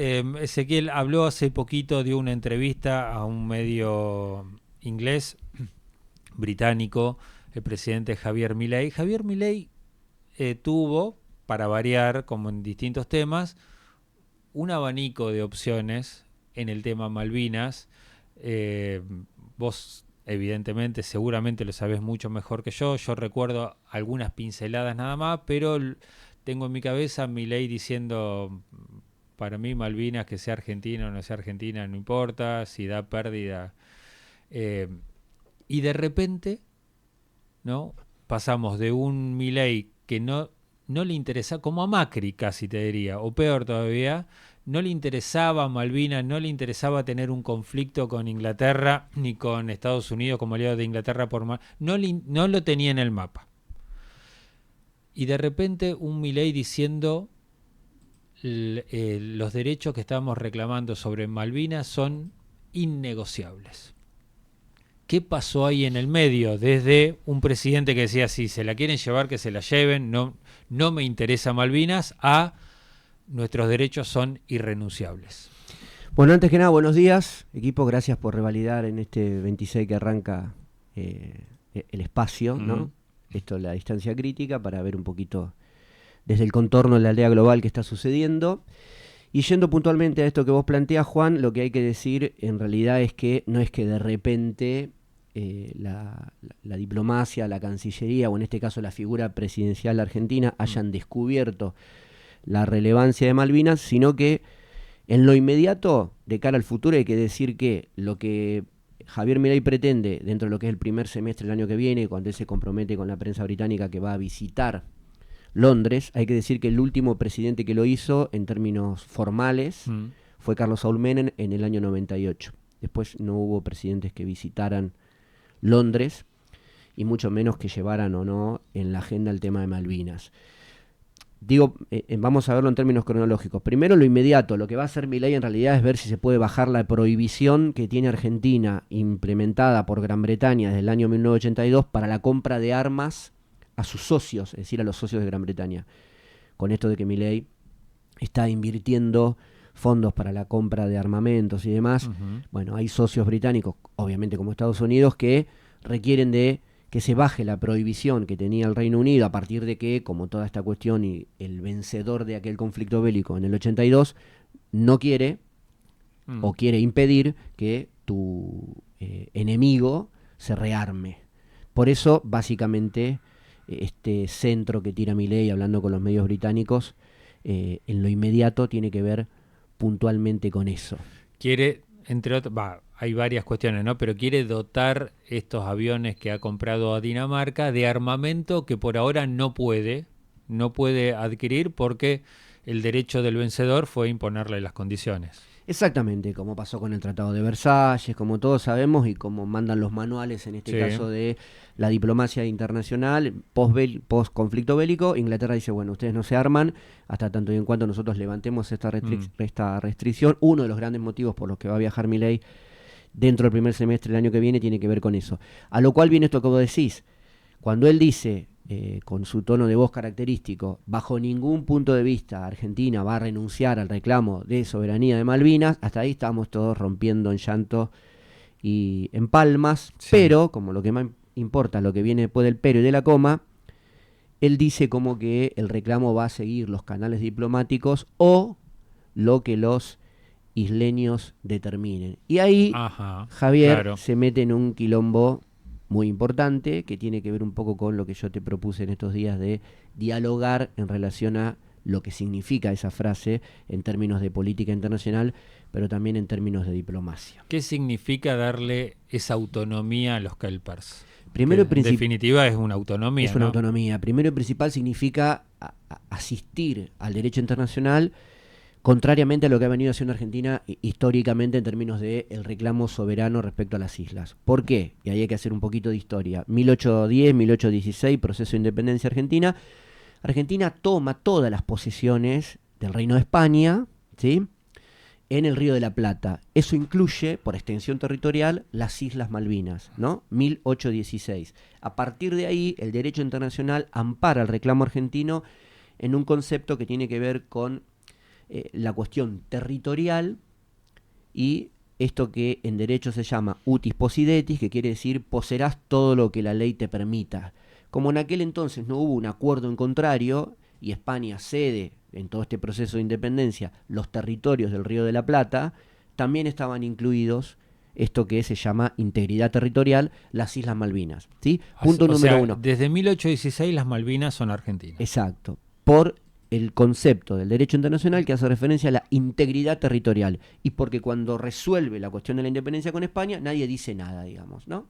Ezequiel habló hace poquito de una entrevista a un medio inglés, británico, el presidente Javier Milei. Javier Milei tuvo, para variar, como en distintos temas, un abanico de opciones en el tema Malvinas. Eh, Vos, evidentemente, seguramente lo sabés mucho mejor que yo. Yo recuerdo algunas pinceladas nada más, pero tengo en mi cabeza a Milei diciendo, para mí Malvinas, que sea argentina o no sea argentina, no importa, si da pérdida. Eh, y de repente, ¿no? Pasamos de un Milei que no le interesa, como a Macri casi te diría, o peor todavía, no le interesaba Malvinas, no le interesaba tener un conflicto con Inglaterra ni con Estados Unidos como aliado de Inglaterra no lo tenía en el mapa. Y de repente un Milei diciendo los derechos que estamos reclamando sobre Malvinas son innegociables. ¿Qué pasó ahí en el medio? Desde un presidente que decía, si se la quieren llevar, que se la lleven, no me interesa Malvinas, a nuestros derechos son irrenunciables. Bueno, antes que nada, buenos días, equipo, gracias por revalidar en este 26 que arranca el espacio, ¿no? Esto es la distancia crítica para ver un poquito desde el contorno de la aldea global que está sucediendo. Y yendo puntualmente a esto que vos planteás, Juan, lo que hay que decir en realidad es que no es que de repente la diplomacia, la Cancillería o en este caso la figura presidencial argentina hayan descubierto la relevancia de Malvinas, sino que en lo inmediato, de cara al futuro, hay que decir que lo que Javier Milei pretende dentro de lo que es el primer semestre del año que viene, cuando él se compromete con la prensa británica que va a visitar Londres, hay que decir que el último presidente que lo hizo en términos formales fue Carlos Saúl Menem en el año 98. Después no hubo presidentes que visitaran Londres y mucho menos que llevaran o no en la agenda el tema de Malvinas. Digo, vamos a verlo en términos cronológicos. Primero, lo inmediato. Lo que va a hacer Milei en realidad es ver si se puede bajar la prohibición que tiene Argentina implementada por Gran Bretaña desde el año 1982 para la compra de armas a sus socios, es decir, a los socios de Gran Bretaña. Con esto de que Milei está invirtiendo fondos para la compra de armamentos y demás, bueno, hay socios británicos, obviamente como Estados Unidos, que requieren de que se baje la prohibición que tenía el Reino Unido a partir de que, como toda esta cuestión y el vencedor de aquel conflicto bélico en el 82, no quiere o quiere impedir que tu enemigo se rearme. Por eso, básicamente, este centro que tira Milei, hablando con los medios británicos, en lo inmediato tiene que ver puntualmente con eso. Quiere, entre otros, hay varias cuestiones, ¿no? Pero quiere dotar estos aviones que ha comprado a Dinamarca de armamento que por ahora no puede adquirir porque el derecho del vencedor fue imponerle las condiciones. Exactamente, como pasó con el Tratado de Versalles, como todos sabemos y como mandan los manuales en este caso de la diplomacia internacional post conflicto bélico. Inglaterra dice, bueno, ustedes no se arman hasta tanto y en cuanto nosotros levantemos esta restricción. Uno de los grandes motivos por los que va a viajar Milei dentro del primer semestre del año que viene tiene que ver con eso. A lo cual viene esto que vos decís. Cuando él dice, con su tono de voz característico, bajo ningún punto de vista Argentina va a renunciar al reclamo de soberanía de Malvinas, hasta ahí estábamos todos rompiendo en llanto y en palmas, pero, como lo que más importa, lo que viene después del pero y de la coma, él dice como que el reclamo va a seguir los canales diplomáticos o lo que los isleños determinen. Y ahí Javier se mete en un quilombo muy importante que tiene que ver un poco con lo que yo te propuse en estos días de dialogar en relación a lo que significa esa frase en términos de política internacional, pero también en términos de diplomacia. ¿Qué significa darle esa autonomía a los kelpers? Primero en definitiva es una autonomía. Es una autonomía. Primero y principal significa asistir al derecho internacional contrariamente a lo que ha venido haciendo Argentina históricamente en términos de el reclamo soberano respecto a las islas. ¿Por qué? Y ahí hay que hacer un poquito de historia. 1810, 1816, proceso de independencia argentina. Argentina toma todas las posesiones del Reino de España, ¿sí?, en el Río de la Plata. Eso incluye, por extensión territorial, las Islas Malvinas, ¿no? 1816. A partir de ahí, el derecho internacional ampara el reclamo argentino en un concepto que tiene que ver con la cuestión territorial y esto que en derecho se llama utis possidetis, que quiere decir poseerás todo lo que la ley te permita. Como en aquel entonces no hubo un acuerdo en contrario y España cede en todo este proceso de independencia los territorios del Río de la Plata, también estaban incluidos esto que se llama integridad territorial, las Islas Malvinas. ¿Sí? Punto número uno. Desde 1816 las Malvinas son argentinas. Exacto. Por el concepto del derecho internacional que hace referencia a la integridad territorial y porque cuando resuelve la cuestión de la independencia con España nadie dice nada, digamos, ¿no?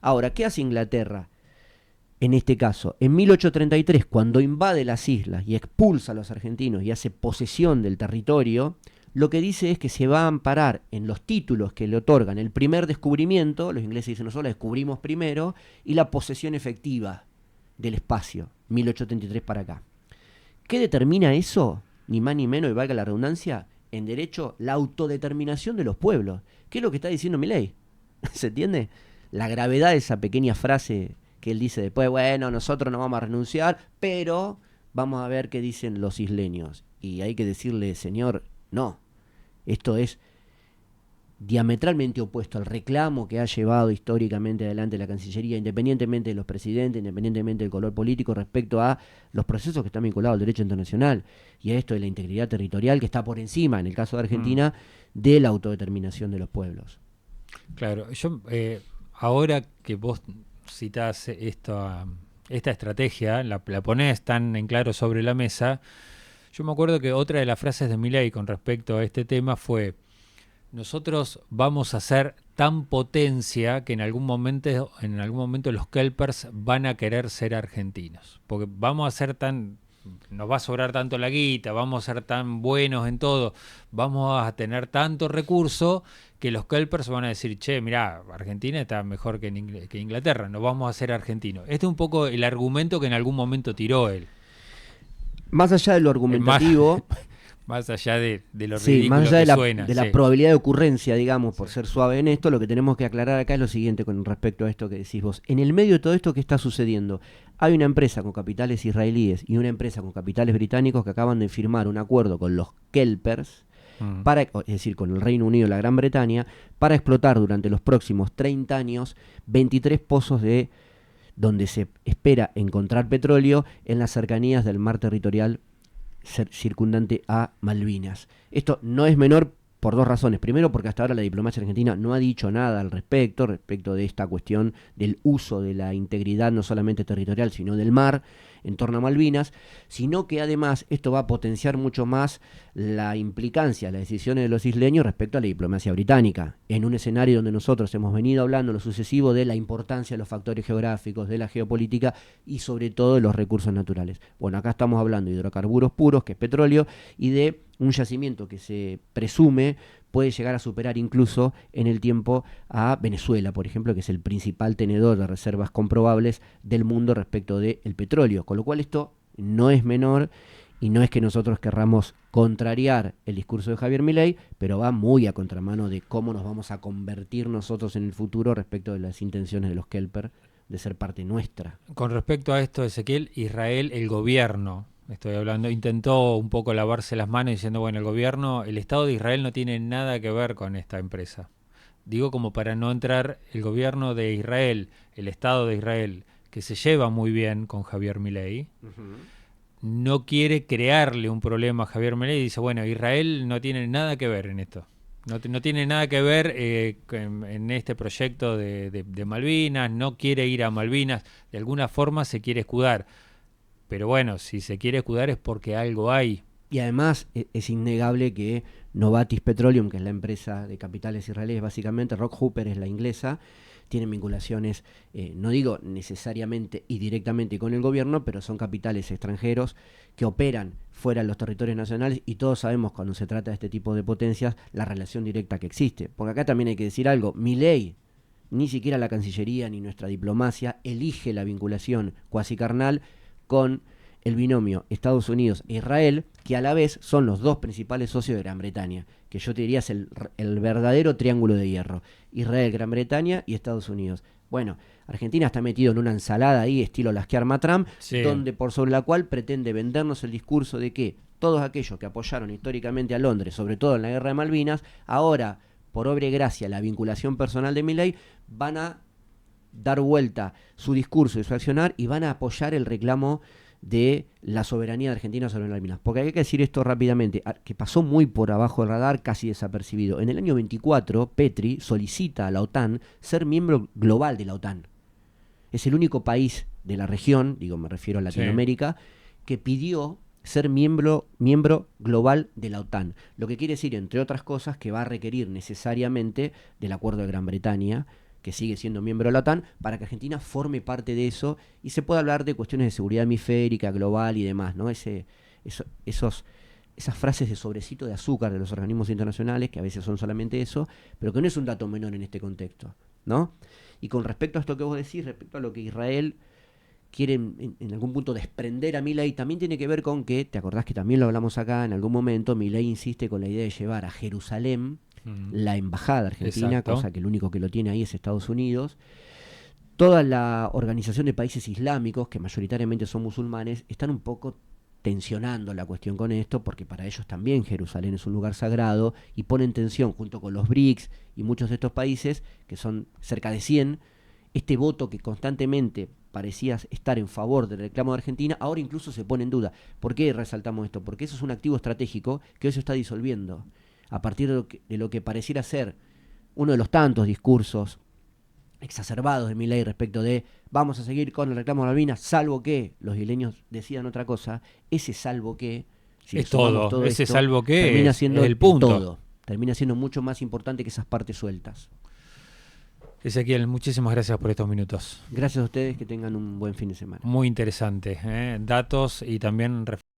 Ahora, ¿qué hace Inglaterra? En este caso, en 1833, cuando invade las islas y expulsa a los argentinos y hace posesión del territorio, lo que dice es que se va a amparar en los títulos que le otorgan el primer descubrimiento, los ingleses dicen nosotros la descubrimos primero, y la posesión efectiva del espacio, 1833 para acá. ¿Qué determina eso? Ni más ni menos, y valga la redundancia, en derecho, la autodeterminación de los pueblos. ¿Qué es lo que está diciendo Milei? ¿Se entiende? La gravedad de esa pequeña frase que él dice después, bueno, nosotros no vamos a renunciar, pero vamos a ver qué dicen los isleños. Y hay que decirle, señor, no, esto es diametralmente opuesto al reclamo que ha llevado históricamente adelante la Cancillería, independientemente de los presidentes, independientemente del color político, respecto a los procesos que están vinculados al derecho internacional y a esto de la integridad territorial que está por encima, en el caso de Argentina, de la autodeterminación de los pueblos. Claro, yo ahora que vos citás esta estrategia, la ponés tan en claro sobre la mesa. Yo me acuerdo que otra de las frases de Milei con respecto a este tema fue: nosotros vamos a ser tan potencia que en algún momento los kelpers van a querer ser argentinos, porque vamos a ser nos va a sobrar tanto la guita, vamos a ser tan buenos en todo, vamos a tener tanto recurso que los kelpers van a decir, che, mirá, Argentina está mejor que Inglaterra, nos vamos a hacer argentinos. Este es un poco el argumento que en algún momento tiró él. Más allá de lo argumentativo, más allá de lo ridículo más allá que suena. De la probabilidad de ocurrencia, digamos, por ser suave en esto, lo que tenemos que aclarar acá es lo siguiente con respecto a esto que decís vos. En el medio de todo esto que está sucediendo, hay una empresa con capitales israelíes y una empresa con capitales británicos que acaban de firmar un acuerdo con los kelpers, es decir, con el Reino Unido y la Gran Bretaña, para explotar durante los próximos 30 años 23 pozos donde se espera encontrar petróleo en las cercanías del mar territorial circundante a Malvinas. Esto no es menor por dos razones. Primero, porque hasta ahora la diplomacia argentina no ha dicho nada al respecto de esta cuestión del uso de la integridad no solamente territorial, sino del mar en torno a Malvinas, sino que además esto va a potenciar mucho más la implicancia, las decisiones de los isleños respecto a la diplomacia británica, en un escenario donde nosotros hemos venido hablando en lo sucesivo de la importancia de los factores geográficos, de la geopolítica y sobre todo de los recursos naturales. Bueno, acá estamos hablando de hidrocarburos puros, que es petróleo, y de un yacimiento que se presume puede llegar a superar incluso en el tiempo a Venezuela, por ejemplo, que es el principal tenedor de reservas comprobables del mundo respecto del petróleo. Con lo cual esto no es menor y no es que nosotros querramos contrariar el discurso de Javier Milei, pero va muy a contramano de cómo nos vamos a convertir nosotros en el futuro respecto de las intenciones de los kelper de ser parte nuestra. Con respecto a esto, Ezequiel, Israel, el gobierno, estoy hablando, intentó un poco lavarse las manos diciendo, bueno, el Estado de Israel no tiene nada que ver con esta empresa. Digo como para no entrar, el gobierno de Israel, el Estado de Israel, que se lleva muy bien con Javier Milei, no quiere crearle un problema a Javier Milei y dice, bueno, Israel no tiene nada que ver en esto. No tiene nada que ver en este proyecto de Malvinas, no quiere ir a Malvinas, de alguna forma se quiere escudar. Pero bueno, si se quiere escudar es porque algo hay. Y además es innegable que Novatis Petroleum, que es la empresa de capitales israelíes básicamente, Rock Hooper es la inglesa, tienen vinculaciones, no digo necesariamente y directamente con el gobierno, pero son capitales extranjeros que operan fuera de los territorios nacionales y todos sabemos cuando se trata de este tipo de potencias la relación directa que existe. Porque acá también hay que decir algo, Milei, ni siquiera la Cancillería ni nuestra diplomacia elige la vinculación cuasi carnal con el binomio Estados Unidos e Israel, que a la vez son los dos principales socios de Gran Bretaña, que yo te diría es el verdadero triángulo de hierro, Israel, Gran Bretaña y Estados Unidos. Bueno, Argentina está metido en una ensalada ahí, estilo las que arma Trump, sí, donde por sobre la cual pretende vendernos el discurso de que todos aquellos que apoyaron históricamente a Londres, sobre todo en la guerra de Malvinas, ahora, por obra y gracia, la vinculación personal de Milei, van a dar vuelta su discurso y su accionar y van a apoyar el reclamo de la soberanía de Argentina sobre Malvinas. Porque hay que decir esto rápidamente, que pasó muy por abajo del radar, casi desapercibido. En el año 24, Petri solicita a la OTAN ser miembro global de la OTAN. Es el único país de la región, digo, me refiero a Latinoamérica, que pidió ser miembro global de la OTAN. Lo que quiere decir, entre otras cosas, que va a requerir necesariamente del acuerdo de Gran Bretaña, que sigue siendo miembro de la OTAN, para que Argentina forme parte de eso y se pueda hablar de cuestiones de seguridad hemisférica, global y demás, ¿no? Esas frases de sobrecito de azúcar de los organismos internacionales, que a veces son solamente eso, pero que no es un dato menor en este contexto, ¿no? Y con respecto a esto que vos decís, respecto a lo que Israel quiere en algún punto desprender a Milei, también tiene que ver con que, te acordás que también lo hablamos acá en algún momento, Milei insiste con la idea de llevar a Jerusalén la embajada argentina, Exacto. cosa que el único que lo tiene ahí es Estados Unidos. Toda la organización de países islámicos, que mayoritariamente son musulmanes, están un poco tensionando la cuestión con esto, porque para ellos también Jerusalén es un lugar sagrado, y ponen tensión junto con los BRICS y muchos de estos países, que son cerca de 100, este voto que constantemente parecía estar en favor del reclamo de Argentina, ahora incluso se pone en duda. ¿Por qué resaltamos esto? Porque eso es un activo estratégico que hoy se está disolviendo a partir de lo que pareciera ser uno de los tantos discursos exacerbados de Milei respecto de vamos a seguir con el reclamo de Malvinas, salvo que los isleños decidan otra cosa. Ese salvo que, si es todo, ese esto, salvo que termina es siendo el punto. todo. Termina siendo mucho más importante que esas partes sueltas. Ezequiel, muchísimas gracias por estos minutos. Gracias a ustedes, que tengan un buen fin de semana. Muy interesante, datos y también